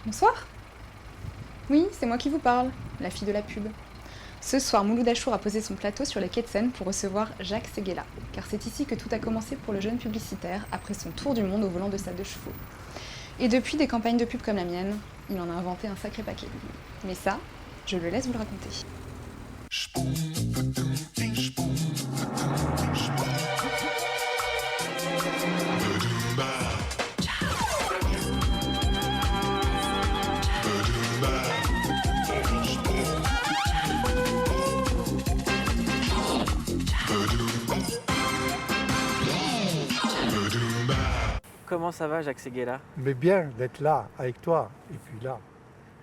Bonsoir. Oui, c'est moi qui vous parle, la fille de la pub. Ce soir, Mouloud Achour a posé son plateau sur les quais de Seine pour recevoir Jacques Séguéla, car c'est ici que tout a commencé pour le jeune publicitaire après son tour du monde au volant de sa 2 chevaux. Et depuis des campagnes de pub comme la mienne, il en a inventé un sacré paquet. Mais ça, je le laisse vous le raconter. Comment ça va, Jacques Séguéla? Mais bien d'être là avec toi et puis là.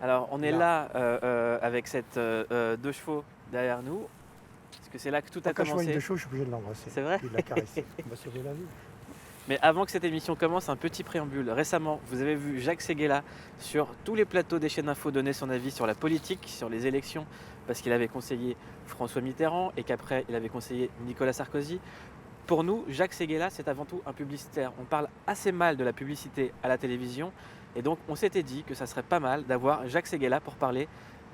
Alors, on est Là. là avec cette 2 chevaux derrière nous, parce que c'est là que tout a Quand je vois une commencé. de chaud, je suis obligé de l'embrasser. C'est vrai? Et de la caresser. On va sauver la vie. Mais avant que cette émission commence, un petit préambule. Récemment, vous avez vu Jacques Séguéla sur tous les plateaux des chaînes d'infos donner son avis sur la politique, sur les élections, parce qu'il avait conseillé François Mitterrand et qu'après, il avait conseillé Nicolas Sarkozy. Pour nous, Jacques Séguéla, c'est avant tout un publicitaire. On parle assez mal de la publicité à la télévision, et donc on s'était dit que ça serait pas mal d'avoir Jacques Séguéla pour parler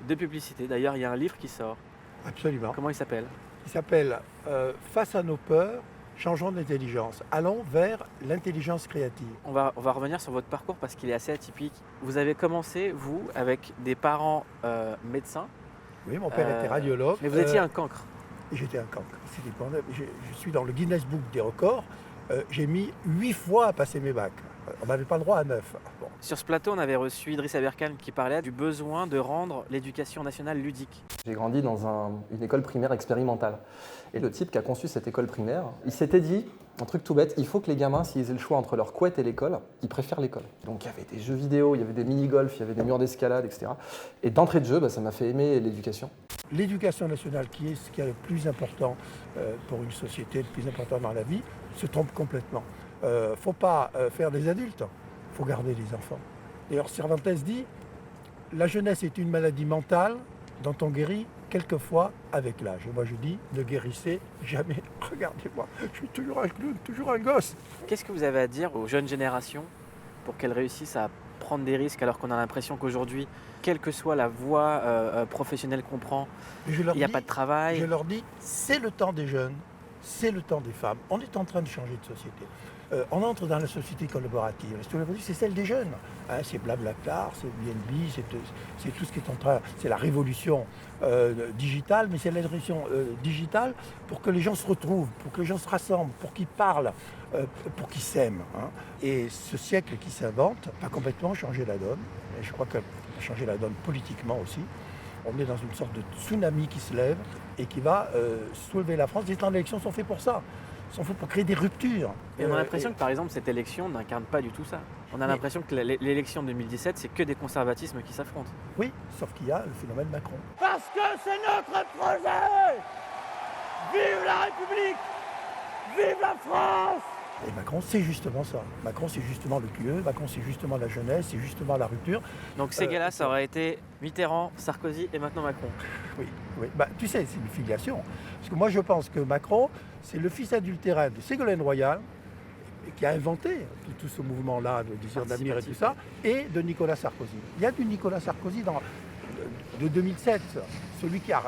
de publicité. D'ailleurs, il y a un livre qui sort. Absolument. Comment il s'appelle? Il s'appelle Face à nos peurs, changeons d'intelligence. Allons vers l'intelligence créative. On va revenir sur votre parcours parce qu'il est assez atypique. Vous avez commencé, vous, avec des parents médecins. Oui, mon père était radiologue. Mais vous étiez un cancre. Et j'étais un cancre. Je suis dans le Guinness Book des records. J'ai mis 8 fois à passer mes bacs. On n'avait pas le droit à 9. Bon. Sur ce plateau, on avait reçu Idriss Aberkane qui parlait du besoin de rendre l'éducation nationale ludique. J'ai grandi dans une école primaire expérimentale. Et le type qui a conçu cette école primaire, il s'était dit, un truc tout bête, il faut que les gamins, s'ils aient le choix entre leur couette et l'école, ils préfèrent l'école. Donc il y avait des jeux vidéo, il y avait des mini-golf, il y avait des murs d'escalade, etc. Et d'entrée de jeu, ça m'a fait aimer l'éducation. L'éducation nationale, qui est ce qui est le plus important pour une société, le plus important dans la vie, se trompe complètement. Il ne faut pas faire des adultes, il faut garder les enfants. D'ailleurs, Cervantes dit, la jeunesse est une maladie mentale dont on guérit quelquefois avec l'âge. Et moi je dis, ne guérissez jamais. Regardez-moi, je suis toujours un clown, toujours un gosse. Qu'est-ce que vous avez à dire aux jeunes générations pour qu'elles réussissent à prendre des risques alors qu'on a l'impression qu'aujourd'hui, quelle que soit la voie professionnelle qu'on prend, il n'y a pas de travail? Je leur dis, c'est le temps des jeunes, c'est le temps des femmes. On est en train de changer de société. On entre dans la société collaborative. La société collaborative, c'est celle des jeunes. Hein, c'est Blablacar, c'est BNB, c'est tout ce qui est en train... C'est la révolution digitale, mais c'est la révolution digitale pour que les gens se retrouvent, pour que les gens se rassemblent, pour qu'ils parlent, pour qu'ils s'aiment. Hein. Et ce siècle qui s'invente va complètement changer la donne. Et je crois qu'il va changer la donne politiquement aussi. On est dans une sorte de tsunami qui se lève et qui va soulever la France. Les temps d'élection sont faits pour ça. Ils sont faits pour créer des ruptures. Et on a l'impression que par exemple cette élection n'incarne pas du tout ça. On a l'impression que l'élection 2017 c'est que des conservatismes qui s'affrontent. Oui, sauf qu'il y a le phénomène Macron. Parce que c'est notre projet! Vive la République! Vive la France! Et Macron, c'est justement ça. Macron, c'est justement le QE. Macron, c'est justement la jeunesse, c'est justement la rupture. Donc Séguéla, ça aurait été Mitterrand, Sarkozy et maintenant Macron. Oui, oui. Bah, tu sais, c'est une filiation. Parce que moi, je pense que Macron, c'est le fils adultérin de Ségolène Royal, qui a inventé tout ce mouvement-là de désir d'avenir et tout ça, et de Nicolas Sarkozy. Il y a du Nicolas Sarkozy de 2007, celui qui a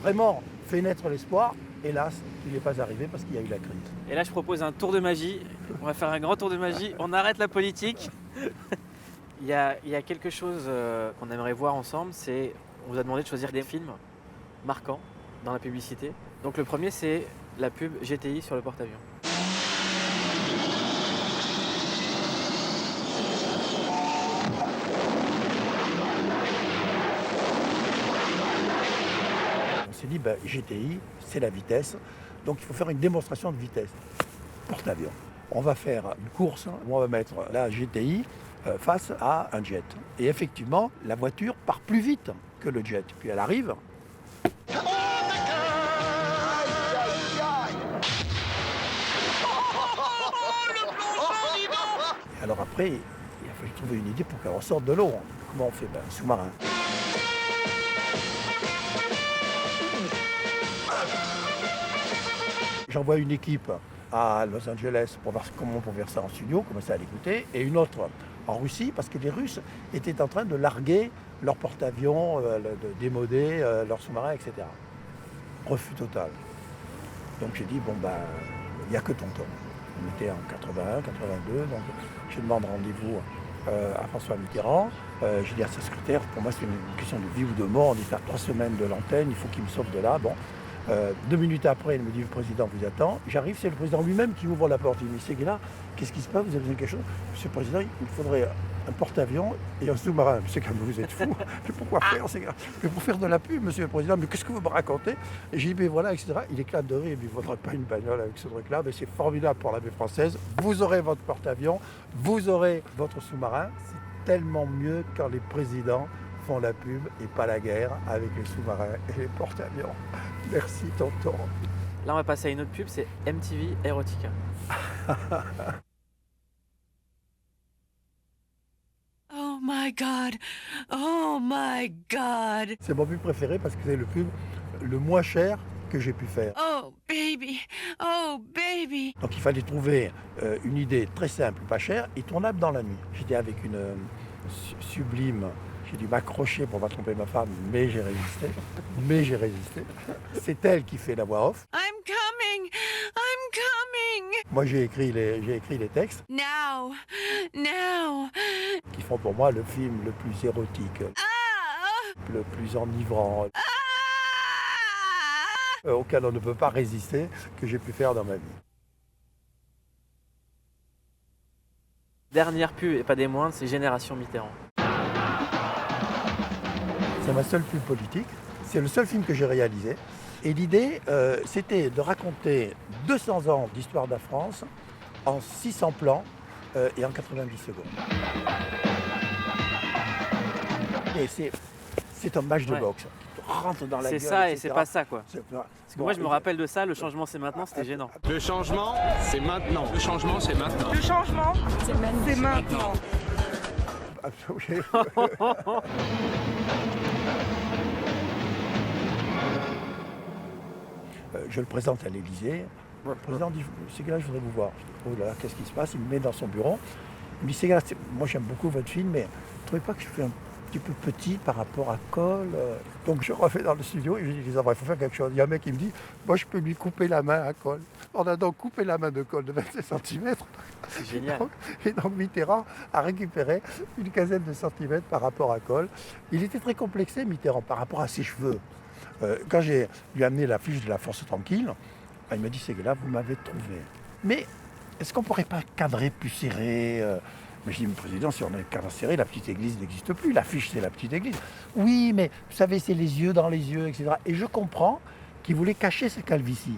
vraiment fait naître l'espoir. Hélas, il n'est pas arrivé parce qu'il y a eu la crise. Et là, je propose un tour de magie. On va faire un grand tour de magie. On arrête la politique. Il y a quelque chose qu'on aimerait voir ensemble. On vous a demandé de choisir des films marquants dans la publicité. Donc le premier, c'est la pub GTI sur le porte-avions. On s'est dit, GTI, c'est la vitesse, donc il faut faire une démonstration de vitesse. Porte-avions. On va faire une course où on va mettre la GTI face à un jet. Et effectivement, la voiture part plus vite que le jet. Puis elle arrive. Et alors après, il a fallu trouver une idée pour qu'elle ressorte de l'eau. Comment on fait? Un sous-marin. J'envoie une équipe à Los Angeles pour voir comment on peut faire ça en studio, comment ça allait coûter, et une autre en Russie parce que les Russes étaient en train de larguer leurs porte-avions, de démoder leurs sous-marins, etc. Refus total. Donc j'ai dit, il n'y a que tonton. On était en 81, 82, donc je demande rendez-vous à François Mitterrand. J'ai dit à sa secrétaire, pour moi c'est une question de vie ou de mort, on dit faire 3 semaines de l'antenne, il faut qu'il me sauve de là. Bon. 2 minutes après, il me dit, le président vous attend. J'arrive, c'est le président lui-même qui ouvre la porte. Il me dit, Séguéla, qu'est-ce qui se passe, vous avez besoin de quelque chose? Monsieur le président, il faudrait un porte-avions et un sous-marin. Monsieur, quand vous êtes fou, mais pourquoi faire, Séguéla? Mais pour faire de la pub, monsieur le président, mais qu'est-ce que vous me racontez? Et j'ai dit, mais voilà, etc. Il éclate de rire, il ne faudrait pas une bagnole avec ce truc-là, mais c'est formidable pour l'armée française. Vous aurez votre porte-avions, vous aurez votre sous-marin. C'est tellement mieux quand les présidents font la pub et pas la guerre avec les sous-marins et les porte-avions. Merci tonton. Là, on va passer à une autre pub, c'est MTV Erotica. Oh my God! Oh my God! C'est mon pub préféré parce que c'est le pub le moins cher que j'ai pu faire. Oh baby! Oh baby! Donc il fallait trouver une idée très simple, pas chère et tournable dans la nuit. J'étais avec une sublime. J'ai dû m'accrocher pour ne pas tromper ma femme, mais j'ai résisté. C'est elle qui fait la voix off. I'm coming! I'm coming! Moi, j'ai écrit les textes Now! Now! qui font pour moi le film le plus érotique, le plus enivrant, auquel on ne peut pas résister, que j'ai pu faire dans ma vie. Dernière pub, et pas des moindres, c'est Génération Mitterrand. C'est ma seule pub politique. C'est le seul film que j'ai réalisé. Et l'idée, c'était de raconter 200 ans d'histoire de la France en 600 plans et en 90 secondes. Et c'est un match de boxe qui te rentre dans la gueule. C'est ça et etc. c'est pas ça, quoi. C'est- Parce que moi, je me rappelle de ça, le changement c'est maintenant, c'était gênant. Le changement, c'est maintenant. Le changement, c'est maintenant. Le changement, c'est maintenant. Je le présente à l'Élysée. Le président dit, Séguéla, je voudrais vous voir. Je dis, oh là là, qu'est-ce qui se passe? Il me met dans son bureau. Il me dit, Séguéla, moi j'aime beaucoup votre film, mais vous ne trouvez pas que je fais un petit peu petit par rapport à Cole? Donc je refais dans le studio et je dis, il faut faire quelque chose. Il y a un mec qui me dit, moi je peux lui couper la main à Cole. On a donc coupé la main de Cole de 27 cm. C'est génial. Et donc Mitterrand a récupéré une quinzaine de centimètres par rapport à Cole. Il était très complexé, Mitterrand, par rapport à ses cheveux. Quand j'ai lui amené la fiche de la Force tranquille, il m'a dit, Séguéla, vous m'avez trouvé. Mais est-ce qu'on ne pourrait pas cadrer plus serré? Mais je dis, mais président, si on a un cadre serré, la petite église n'existe plus. L'affiche, c'est la petite église. Oui, mais vous savez, c'est les yeux dans les yeux, etc. Et je comprends qu'il voulait cacher sa calvitie.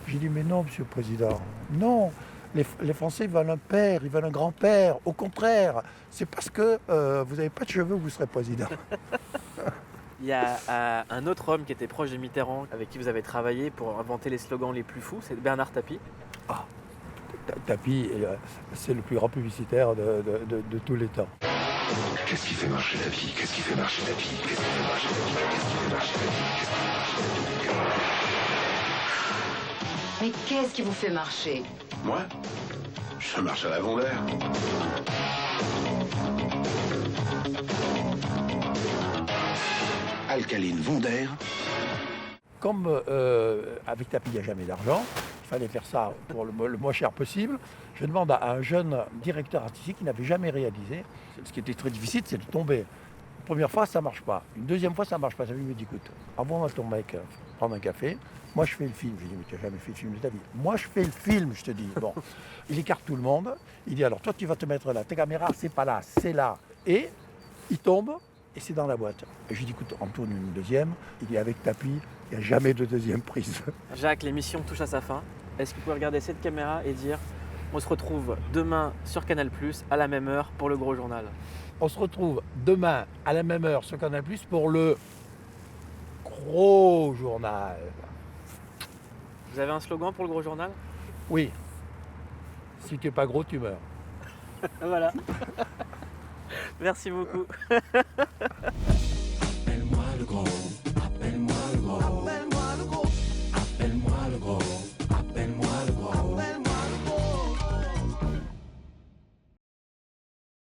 J'ai dit, mais non, monsieur le président, non. Les Français veulent un père, ils veulent un grand-père. Au contraire, c'est parce que vous n'avez pas de cheveux que vous serez président. Il y a un autre homme qui était proche de Mitterrand, avec qui vous avez travaillé pour inventer les slogans les plus fous, c'est Bernard Tapie. Tapie, c'est le plus grand publicitaire de tous les temps. Qu'est-ce qui fait marcher Tapie? Qu'est-ce qui fait marcher Tapie? Qu'est-ce qui fait marcher Tapie? Qu'est-ce qui fait marcher Tapie? Qu'est-ce qui fait marcher Tapie? Mais qu'est-ce qui vous fait marcher? Moi, je marche à l'avant d'air. Alcaline Vondaire. Comme avec Tapie, il n'y a jamais d'argent, il fallait faire ça pour le moins cher possible. Je demande à un jeune directeur artistique qui n'avait jamais réalisé. Ce qui était très difficile, c'est de tomber. La première fois, ça ne marche pas. Une deuxième fois, ça ne marche pas. Ça lui me dit, écoute, envoie-moi ton mec prendre un café. Moi, je fais le film. Je lui dis, mais tu n'as jamais fait le film de ta vie. Moi, je fais le film, je te dis. Bon, il écarte tout le monde. Il dit, alors, toi, tu vas te mettre là. Ta caméra, c'est pas là, c'est là. Et il tombe. Et c'est dans la boîte. Et je lui dis, écoute, on tourne une deuxième. Il dit, avec Tapie, il n'y a jamais de deuxième prise. Jacques, l'émission touche à sa fin. Est-ce que vous pouvez regarder cette caméra et dire, on se retrouve demain sur Canal+, à la même heure, pour le gros journal? On se retrouve demain à la même heure sur Canal+, pour le gros journal. Vous avez un slogan pour le gros journal? Oui. Si tu n'es pas gros, tu meurs. Voilà. Merci beaucoup. Appelle-moi le gros.